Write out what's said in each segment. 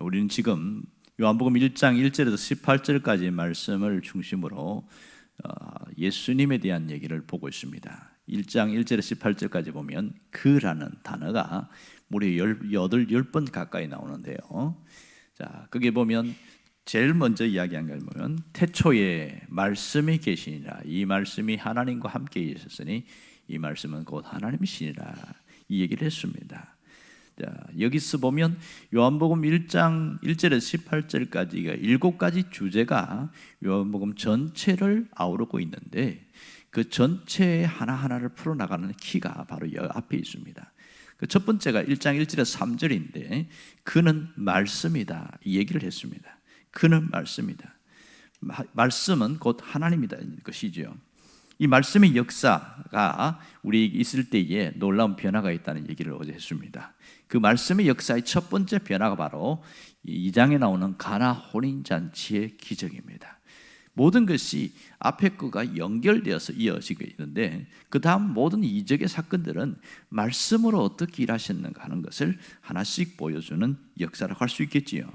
우리는 지금 요한복음 1장 1절에서 18절까지 말씀을 중심으로 예수님에 대한 얘기를 보고 있습니다. 1장 1절에서 18절까지 보면 그라는 단어가 무려 10번 가까이 나오는데요. 자, 거기에 보면 제일 먼저 이야기한 걸 보면 태초에 말씀이 계시니라. 이 말씀이 하나님과 함께 있었으니 이 말씀은 곧 하나님이시니라. 이 얘기를 했습니다. 자, 여기서 보면 요한복음 1장 1절에서 18절까지가 7가지 주제가 요한복음 전체를 아우르고 있는데 그 전체 하나하나를 풀어나가는 키가 바로 여 앞에 있습니다. 그 첫 번째가 1장 1절에서 3절인데 그는 말씀이다 이 얘기를 했습니다. 그는 말씀이다. 말씀은 곧 하나님이다는 것이죠. 이 말씀의 역사가 우리 있을 때에 놀라운 변화가 있다는 얘기를 어제 했습니다. 그 말씀의 역사의 첫 번째 변화가 바로 2장에 나오는 가나 혼인잔치의 기적입니다. 모든 것이 앞에 거가 연결되어서 이어지고 있는데 그 다음 모든 이적의 사건들은 말씀으로 어떻게 일하셨는가 하는 것을 하나씩 보여주는 역사라고 할 수 있겠지요.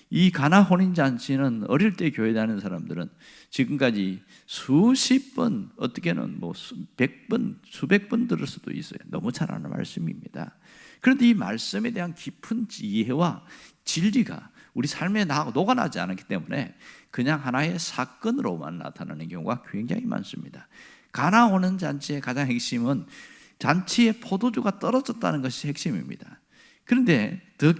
이 가나 혼인잔치는 어릴 때 교회 다니는 사람들은 지금까지 수십 번, 어떻게는 뭐 100번, 수백 번 들을 수도 있어요. 너무 잘 아는 말씀입니다. 그런데 이 말씀에 대한 깊은 이해와 진리가 우리 삶에 녹아나지 않았기 때문에 그냥 하나의 사건으로만 나타나는 경우가 굉장히 많습니다. 가나 혼인잔치의 가장 핵심은 잔치에 포도주가 떨어졌다는 것이 핵심입니다. 그런데 더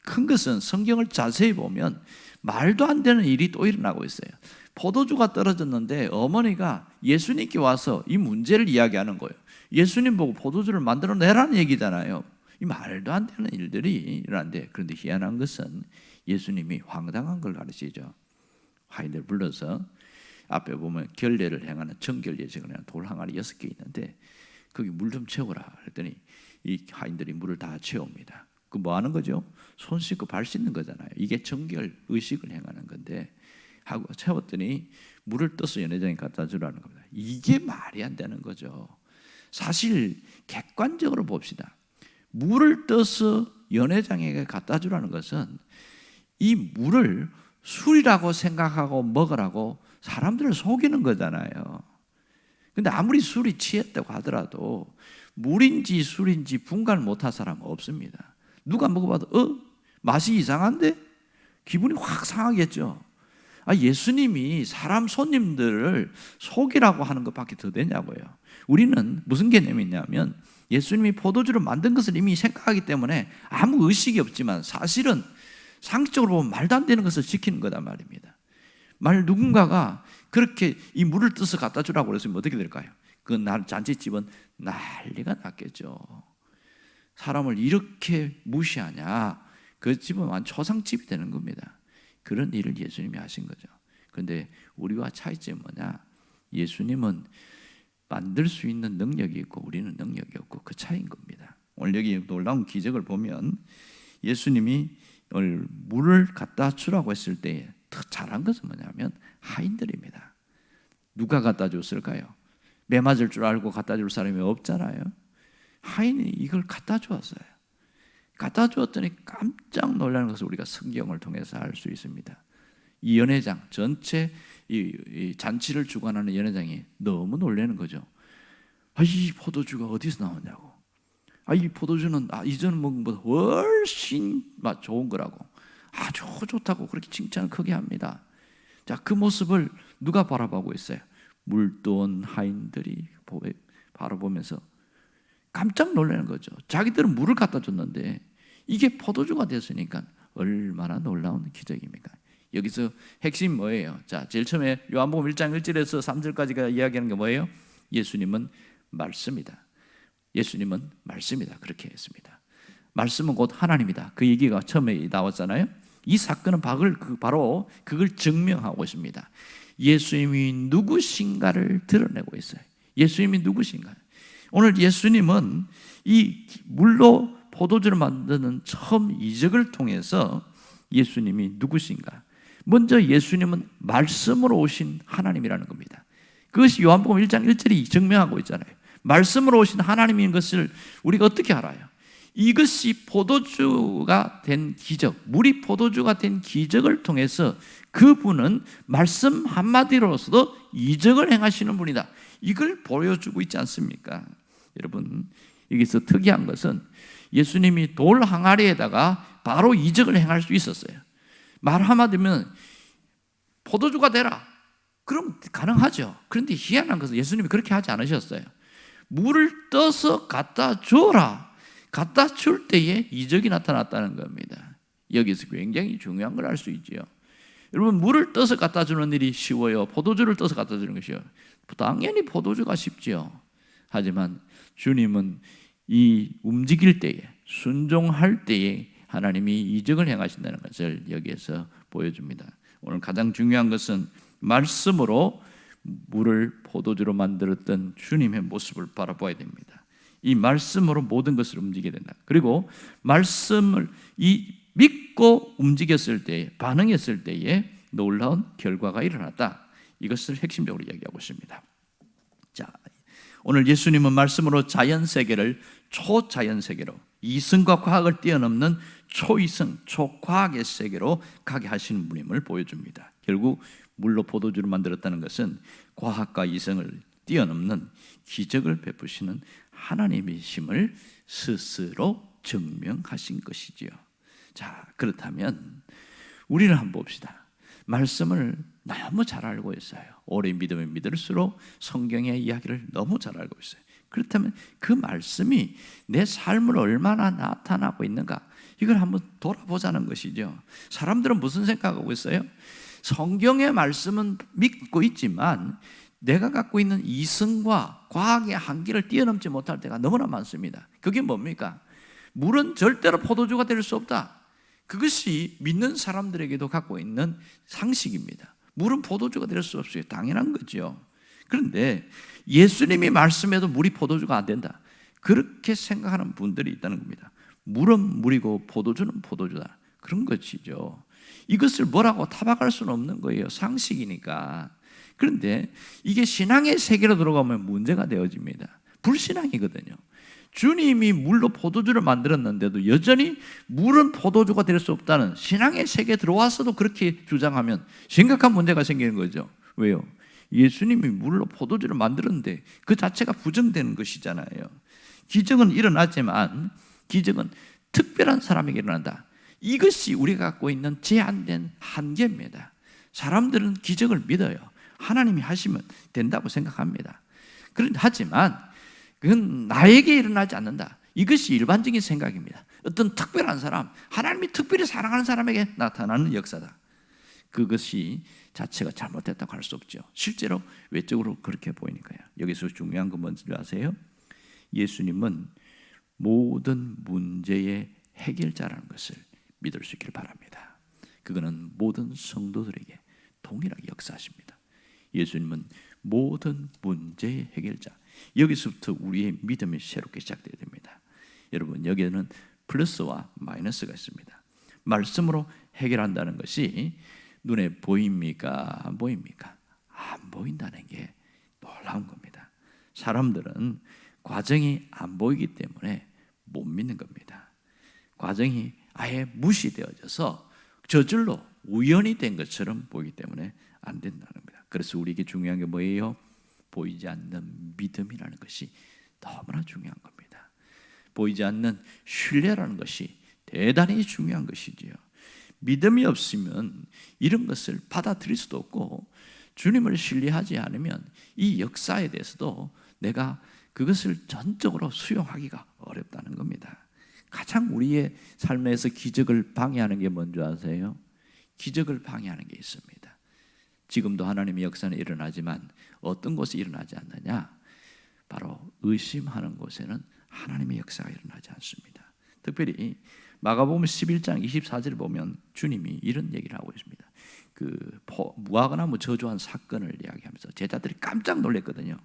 큰 것은 성경을 자세히 보면 말도 안 되는 일이 또 일어나고 있어요. 포도주가 떨어졌는데 어머니가 예수님께 와서 이 문제를 이야기하는 거예요. 예수님 보고 포도주를 만들어내라는 얘기잖아요. 이 말도 안 되는 일들이 일어나는데 그런데 희한한 것은 예수님이 황당한 걸 가르치죠. 하인들 불러서 앞에 보면 결례를 행하는 정결 예식을 하는 돌 항아리 6개 있는데 거기 물 좀 채워라 그랬더니 이 하인들이 물을 다 채웁니다. 그 뭐 하는 거죠? 손 씻고 발 씻는 거잖아요. 이게 정결 의식을 행하는 건데 하고 채웠더니 물을 떠서 연회장에 갖다 주라는 겁니다. 이게 말이 안 되는 거죠. 사실 객관적으로 봅시다. 물을 떠서 연회장에게 갖다 주라는 것은 이 물을 술이라고 생각하고 먹으라고 사람들을 속이는 거잖아요. 근데 아무리 술이 취했다고 하더라도 물인지 술인지 분간을 못할 사람은 없습니다. 누가 먹어봐도 맛이 이상한데? 기분이 확 상하겠죠. 예수님이 사람 손님들을 속이라고 하는 것밖에 더 되냐고요. 우리는 무슨 개념이 있냐면 예수님이 포도주를 만든 것을 이미 생각하기 때문에 아무 의식이 없지만 사실은 상식적으로 보면 말도 안 되는 것을 지키는 거단 말입니다. 누군가가 그렇게 이 물을 떠서 갖다 주라고 그랬으면 어떻게 될까요? 그 잔치집은 난리가 났겠죠. 사람을 이렇게 무시하냐? 그 집은 완전 초상집이 되는 겁니다. 그런 일을 예수님이 하신 거죠. 그런데 우리와 차이점이 뭐냐? 예수님은 만들 수 있는 능력이 있고 우리는 능력이 없고 그 차이인 겁니다. 오늘 여기 놀라운 기적을 보면 예수님이 오늘 물을 갖다 주라고 했을 때 더 잘한 것은 뭐냐면 하인들입니다. 누가 갖다 줬을까요? 매 맞을 줄 알고 갖다 줄 사람이 없잖아요. 하인이 이걸 갖다 주었어요. 갖다 주었더니 깜짝 놀라는 것을 우리가 성경을 통해서 알 수 있습니다. 이 연회장 전체 이 잔치를 주관하는 연회장이 너무 놀라는 거죠. 이 포도주가 어디서 나오냐고. 이 포도주는 이전 먹은 것보다 훨씬 맛 좋은 거라고. 아주 좋다고 그렇게 칭찬을 크게 합니다. 자, 그 모습을 누가 바라보고 있어요? 물돈 하인들이 바라보면서 깜짝 놀라는 거죠. 자기들은 물을 갖다 줬는데 이게 포도주가 됐으니까 얼마나 놀라운 기적입니까? 여기서 핵심 뭐예요? 자, 제일 처음에 요한복음 1장 1절에서 3절까지가 이야기하는 게 뭐예요? 예수님은 말씀이다. 예수님은 말씀이다. 그렇게 했습니다. 말씀은 곧 하나님이다. 그 얘기가 처음에 나왔잖아요. 이 사건은 바로 그걸 증명하고 있습니다. 예수님이 누구신가를 드러내고 있어요. 예수님이 누구신가? 오늘 예수님은 이 물로 포도주를 만드는 처음 이적을 통해서 예수님이 누구신가? 먼저 예수님은 말씀으로 오신 하나님이라는 겁니다. 그것이 요한복음 1장 1절이 증명하고 있잖아요. 말씀으로 오신 하나님인 것을 우리가 어떻게 알아요? 이것이 포도주가 된 기적, 물이 포도주가 된 기적을 통해서 그분은 말씀 한마디로서도 이적을 행하시는 분이다. 이걸 보여주고 있지 않습니까? 여러분, 여기서 특이한 것은 예수님이 돌 항아리에다가 바로 이적을 행할 수 있었어요. 말 한마디면 포도주가 되라. 그럼 가능하죠. 그런데 희한한 것은 예수님이 그렇게 하지 않으셨어요. 물을 떠서 갖다 줘라. 갖다 줄 때에 이적이 나타났다는 겁니다. 여기서 굉장히 중요한 걸 알 수 있죠. 여러분, 물을 떠서 갖다 주는 일이 쉬워요? 포도주를 떠서 갖다 주는 것이요? 당연히 포도주가 쉽지요. 하지만 주님은 이 움직일 때에, 순종할 때에 하나님이 이적을 행하신다는 것을 여기에서 보여줍니다. 오늘 가장 중요한 것은 말씀으로 물을 포도주로 만들었던 주님의 모습을 바라봐야 됩니다. 이 말씀으로 모든 것을 움직이게 된다. 그리고 말씀을 믿고 움직였을 때에, 반응했을 때에 놀라운 결과가 일어났다. 이것을 핵심적으로 이야기하고 있습니다. 자, 오늘 예수님은 말씀으로 자연 세계를 초자연 세계로, 이성과 과학을 뛰어넘는 초이성, 초과학의 세계로 가게 하시는 분임을 보여줍니다. 결국 물로 포도주를 만들었다는 것은 과학과 이성을 뛰어넘는 기적을 베푸시는 하나님이심을 스스로 증명하신 것이지요. 자, 그렇다면 우리는 한번 봅시다. 말씀을 너무 잘 알고 있어요. 오래 믿으면 믿을수록 성경의 이야기를 너무 잘 알고 있어요. 그렇다면 그 말씀이 내 삶을 얼마나 나타나고 있는가, 이걸 한번 돌아보자는 것이죠. 사람들은 무슨 생각하고 있어요? 성경의 말씀은 믿고 있지만 내가 갖고 있는 이성과 과학의 한계를 뛰어넘지 못할 때가 너무나 많습니다. 그게 뭡니까? 물은 절대로 포도주가 될 수 없다. 그것이 믿는 사람들에게도 갖고 있는 상식입니다. 물은 포도주가 될 수 없어요. 당연한 거죠. 그런데 예수님이 말씀해도 물이 포도주가 안 된다, 그렇게 생각하는 분들이 있다는 겁니다. 물은 물이고 포도주는 포도주다, 그런 것이죠. 이것을 뭐라고 타박할 수는 없는 거예요. 상식이니까. 그런데 이게 신앙의 세계로 들어가면 문제가 되어집니다. 불신앙이거든요. 주님이 물로 포도주를 만들었는데도 여전히 물은 포도주가 될 수 없다는 신앙의 세계에 들어와서도 그렇게 주장하면 심각한 문제가 생기는 거죠. 왜요? 예수님이 물로 포도주를 만들었는데 그 자체가 부정되는 것이잖아요. 기적은 일어나지만 기적은 특별한 사람에게 일어난다. 이것이 우리가 갖고 있는 제한된 한계입니다. 사람들은 기적을 믿어요. 하나님이 하시면 된다고 생각합니다. 하지만 그건 나에게 일어나지 않는다. 이것이 일반적인 생각입니다. 어떤 특별한 사람, 하나님이 특별히 사랑하는 사람에게 나타나는 역사다. 그것이 자체가 잘못됐다고 할 수 없죠. 실제로 외적으로 그렇게 보이니까요. 여기서 중요한 건 뭔지 아세요? 예수님은 모든 문제의 해결자라는 것을 믿을 수 있기를 바랍니다. 그거는 모든 성도들에게 동일하게 역사하십니다. 예수님은 모든 문제의 해결자. 여기서부터 우리의 믿음이 새롭게 시작되어야 됩니다. 여러분, 여기에는 플러스와 마이너스가 있습니다. 말씀으로 해결한다는 것이 눈에 보입니까? 안 보입니까? 안 보인다는 게 놀라운 겁니다. 사람들은 과정이 안 보이기 때문에 못 믿는 겁니다. 과정이 아예 무시되어져서 저절로 우연이 된 것처럼 보이기 때문에 안 된다는 겁니다. 그래서 우리에게 중요한 게 뭐예요? 보이지 않는 믿음이라는 것이 너무나 중요한 겁니다. 보이지 않는 신뢰라는 것이 대단히 중요한 것이지요. 믿음이 없으면 이런 것을 받아들일 수도 없고, 주님을 신뢰하지 않으면 이 역사에 대해서도 내가 그것을 전적으로 수용하기가 어렵다는 겁니다. 가장 우리의 삶에서 기적을 방해하는 게 뭔지 아세요? 기적을 방해하는 게 있습니다. 지금도 하나님의 역사는 일어나지만 어떤 곳에 일어나지 않느냐? 바로 의심하는 곳에는 하나님의 역사가 일어나지 않습니다. 특별히 마가복음 11장 24절을 보면 주님이 이런 얘기를 하고 있습니다. 그 무화과나무 저주한 사건을 이야기하면서 제자들이 깜짝 놀랐거든요.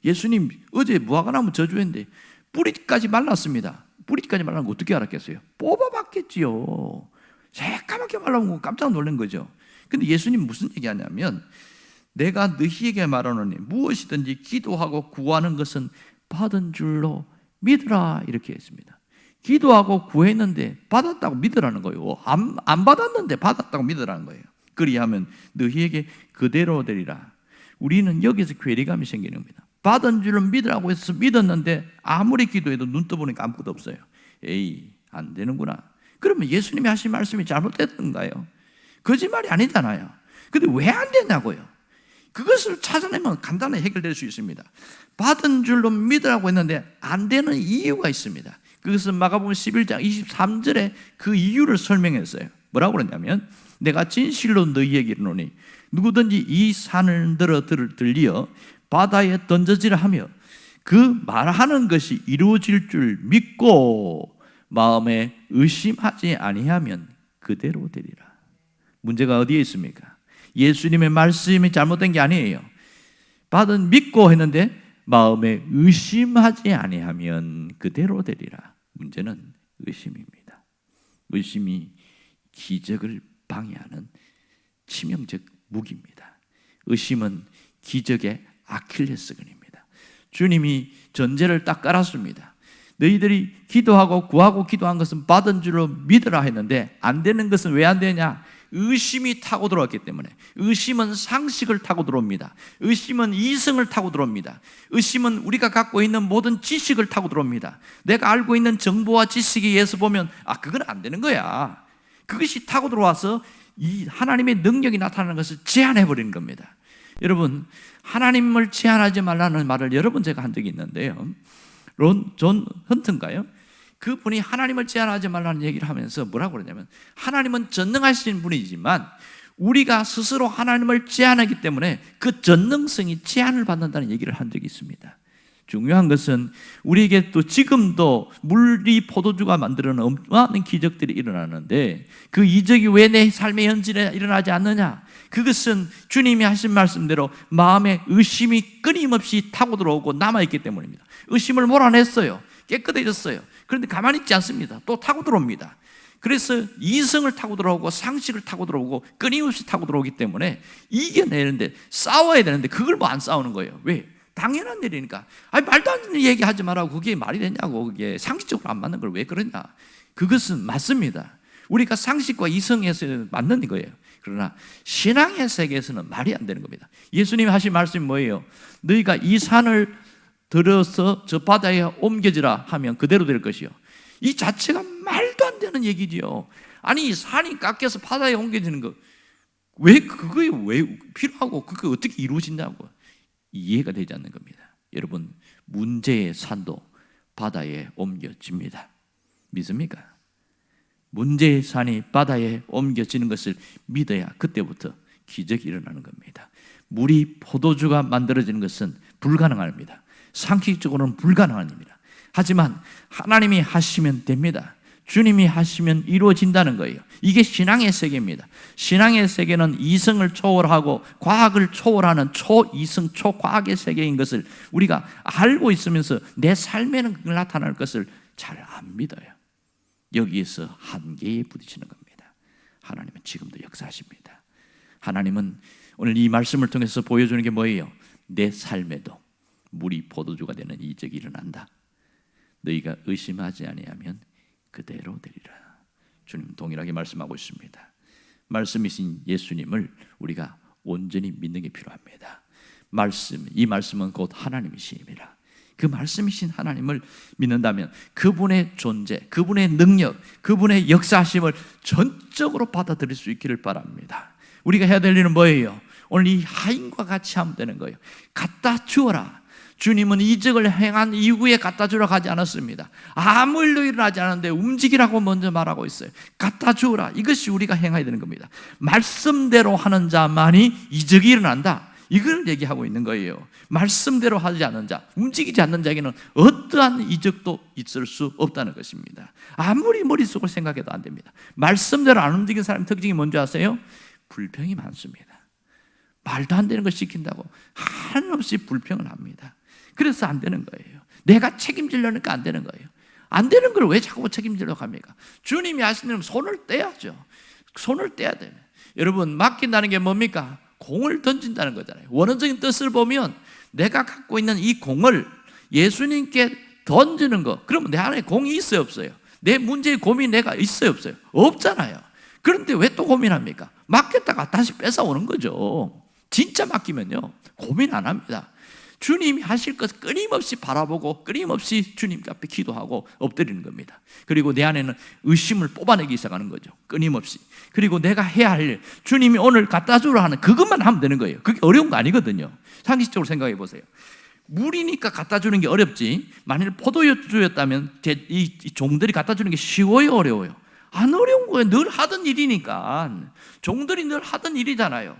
예수님 어제 무화과나무 저주했는데 뿌리까지 말랐습니다. 뿌리까지 말라는 거 어떻게 알았겠어요? 뽑아봤겠지요. 새까맣게 말라본 거 깜짝 놀란 거죠. 근데 예수님 무슨 얘기하냐면, 내가 너희에게 말하노니 무엇이든지 기도하고 구하는 것은 받은 줄로 믿으라, 이렇게 했습니다. 기도하고 구했는데 받았다고 믿으라는 거예요. 안 받았는데 받았다고 믿으라는 거예요. 그리하면 너희에게 그대로 되리라. 우리는 여기서 괴리감이 생기는 겁니다. 받은 줄을 믿으라고 해서 믿었는데 아무리 기도해도 눈 떠보니까 아무것도 없어요. 에이, 안 되는구나. 그러면 예수님이 하신 말씀이 잘못됐던가요? 거짓말이 아니잖아요. 근데 왜 안 되냐고요? 그것을 찾아내면 간단히 해결될 수 있습니다. 받은 줄로 믿으라고 했는데 안 되는 이유가 있습니다. 그것은 마가복음 11장 23절에 그 이유를 설명했어요. 뭐라고 그러냐면 내가 진실로 너희에게 이르노니 누구든지 이 산을 들리어 바다에 던져지라 하며 그 말하는 것이 이루어질 줄 믿고 마음에 의심하지 아니하면 그대로 되리라. 문제가 어디에 있습니까? 예수님의 말씀이 잘못된 게 아니에요. 받은 믿고 했는데 마음에 의심하지 아니하면 그대로 되리라. 문제는 의심입니다. 의심이 기적을 방해하는 치명적 무기입니다. 의심은 기적의 아킬레스건입니다. 주님이 전제를 딱 깔았습니다. 너희들이 기도하고 구하고 기도한 것은 받은 줄로 믿으라 했는데 안 되는 것은 왜 안 되냐? 의심이 타고 들어왔기 때문에. 의심은 상식을 타고 들어옵니다. 의심은 이성을 타고 들어옵니다. 의심은 우리가 갖고 있는 모든 지식을 타고 들어옵니다. 내가 알고 있는 정보와 지식에 의해서 보면 그건 안 되는 거야. 그것이 타고 들어와서 이 하나님의 능력이 나타나는 것을 제한해버리는 겁니다. 여러분, 하나님을 제한하지 말라는 말을 여러 번 제가 한 적이 있는데요. 존 헌트인가요? 그분이 하나님을 제한하지 말라는 얘기를 하면서 뭐라고 그러냐면 하나님은 전능하신 분이지만 우리가 스스로 하나님을 제한하기 때문에 그 전능성이 제한을 받는다는 얘기를 한 적이 있습니다. 중요한 것은 우리에게 또 지금도 물이 포도주가 만들어낸 엄청난 기적들이 일어나는데 그 이적이 왜 내 삶의 현실에 일어나지 않느냐? 그것은 주님이 하신 말씀대로 마음에 의심이 끊임없이 타고 들어오고 남아있기 때문입니다. 의심을 몰아냈어요. 깨끗해졌어요. 그런데 가만히 있지 않습니다. 또 타고 들어옵니다. 그래서 이성을 타고 들어오고 상식을 타고 들어오고 끊임없이 타고 들어오기 때문에 이겨내는데 싸워야 되는데 그걸 뭐 안 싸우는 거예요. 왜? 당연한 일이니까. 말도 안 되는 얘기 하지 말라고. 그게 말이 되냐고. 그게 상식적으로 안 맞는 걸 왜 그러냐. 그것은 맞습니다. 우리가 상식과 이성에서 맞는 거예요. 그러나 신앙의 세계에서는 말이 안 되는 겁니다. 예수님이 하신 말씀이 뭐예요? 너희가 이 산을 들어서 저 바다에 옮겨지라 하면 그대로 될 것이요. 이 자체가 말도 안 되는 얘기지요. 아니 산이 깎여서 바다에 옮겨지는 거 왜 그거에 왜 필요하고 그게 어떻게 이루어진다고 이해가 되지 않는 겁니다. 여러분, 문제의 산도 바다에 옮겨집니다. 믿습니까? 문제의 산이 바다에 옮겨지는 것을 믿어야 그때부터 기적이 일어나는 겁니다. 물이 포도주가 만들어지는 것은 불가능합니다. 상식적으로는 불가능한 일입니다. 하지만 하나님이 하시면 됩니다. 주님이 하시면 이루어진다는 거예요. 이게 신앙의 세계입니다. 신앙의 세계는 이성을 초월하고 과학을 초월하는 초이성 초과학의 세계인 것을 우리가 알고 있으면서 내 삶에는 그걸 나타날 것을 잘 안 믿어요. 여기에서 한계에 부딪히는 겁니다. 하나님은 지금도 역사하십니다. 하나님은 오늘 이 말씀을 통해서 보여주는 게 뭐예요? 내 삶에도 물이 포도주가 되는 이적이 일어난다. 너희가 의심하지 아니하면 그대로 되리라. 주님 동일하게 말씀하고 있습니다. 말씀이신 예수님을 우리가 온전히 믿는 게 필요합니다. 이 말씀은 곧 하나님이심이라. 그 말씀이신 하나님을 믿는다면 그분의 존재, 그분의 능력, 그분의 역사하심을 전적으로 받아들일 수 있기를 바랍니다. 우리가 해야 될 일은 뭐예요? 오늘 이 하인과 같이 하면 되는 거예요. 갖다 주어라. 주님은 이적을 행한 이후에 갖다 주러 가지 않았습니다. 아무 일도 일어나지 않았는데 움직이라고 먼저 말하고 있어요. 갖다 주어라. 이것이 우리가 행해야 되는 겁니다. 말씀대로 하는 자만이 이적이 일어난다. 이걸 얘기하고 있는 거예요. 말씀대로 하지 않는 자, 움직이지 않는 자에게는 어떠한 이적도 있을 수 없다는 것입니다. 아무리 머릿속을 생각해도 안 됩니다. 말씀대로 안 움직이는 사람의 특징이 뭔지 아세요? 불평이 많습니다. 말도 안 되는 걸 시킨다고 한없이 불평을 합니다. 그래서 안 되는 거예요. 내가 책임지려니까 안 되는 거예요. 안 되는 걸 왜 자꾸 책임지려고 합니까? 주님이 하시는 손을 떼야죠. 손을 떼야 돼요. 여러분, 맡긴다는 게 뭡니까? 공을 던진다는 거잖아요. 원어적인 뜻을 보면 내가 갖고 있는 이 공을 예수님께 던지는 거. 그러면 내 안에 공이 있어요, 없어요? 내 문제의 고민 내가 있어요, 없어요? 없잖아요. 그런데 왜 또 고민합니까? 맡겼다가 다시 뺏어오는 거죠. 진짜 맡기면요 고민 안 합니다. 주님이 하실 것을 끊임없이 바라보고 끊임없이 주님 앞에 기도하고 엎드리는 겁니다. 그리고 내 안에는 의심을 뽑아내기 시작하는 거죠. 끊임없이. 그리고 내가 해야 할 일, 주님이 오늘 갖다 주라 하는 그것만 하면 되는 거예요. 그게 어려운 거 아니거든요. 상식적으로 생각해 보세요. 물이니까 갖다 주는 게 어렵지, 만일 포도주였다면 이 종들이 갖다 주는 게 쉬워요, 어려워요? 안 어려운 거예요. 늘 하던 일이니까. 종들이 늘 하던 일이잖아요.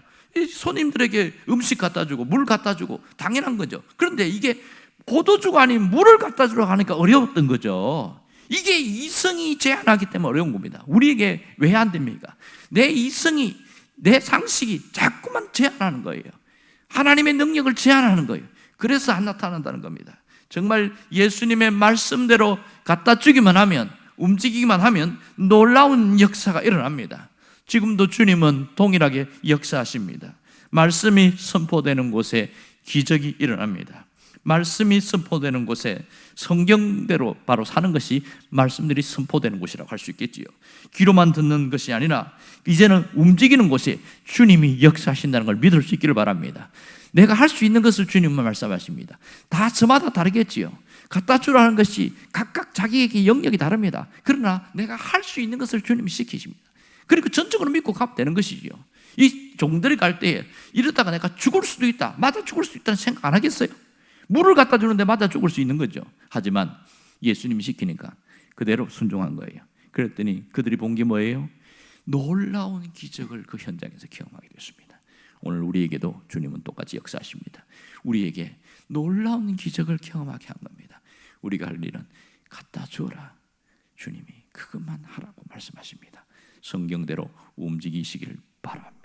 손님들에게 음식 갖다 주고 물 갖다 주고 당연한 거죠. 그런데 이게 포도주가 아닌 물을 갖다 주라고 하니까 어려웠던 거죠. 이게 이성이 제한하기 때문에 어려운 겁니다. 우리에게 왜 안 됩니까? 내 이성이, 내 상식이 자꾸만 제한하는 거예요. 하나님의 능력을 제한하는 거예요. 그래서 안 나타난다는 겁니다. 정말 예수님의 말씀대로 갖다 주기만 하면, 움직이기만 하면 놀라운 역사가 일어납니다. 지금도 주님은 동일하게 역사하십니다. 말씀이 선포되는 곳에 기적이 일어납니다. 말씀이 선포되는 곳에 성경대로 바로 사는 것이 말씀들이 선포되는 곳이라고 할 수 있겠지요. 귀로만 듣는 것이 아니라 이제는 움직이는 곳에 주님이 역사하신다는 걸 믿을 수 있기를 바랍니다. 내가 할 수 있는 것을 주님은 말씀하십니다. 다 저마다 다르겠지요. 갖다 주라는 것이 각각 자기에게 영역이 다릅니다. 그러나 내가 할 수 있는 것을 주님이 시키십니다. 그리고 전적으로 믿고 가면 되는 것이지요. 이 종들이 갈 때에 이러다가 내가 죽을 수도 있다, 맞아 죽을 수 있다는 생각 안 하겠어요? 물을 갖다 주는데 맞아 죽을 수 있는 거죠. 하지만 예수님이 시키니까 그대로 순종한 거예요. 그랬더니 그들이 본 게 뭐예요? 놀라운 기적을 그 현장에서 경험하게 됐습니다. 오늘 우리에게도 주님은 똑같이 역사하십니다. 우리에게 놀라운 기적을 경험하게 한 겁니다. 우리가 할 일은 갖다 주라, 주님이 그것만 하라고 말씀하십니다. 성경대로 움직이시길 바랍니다.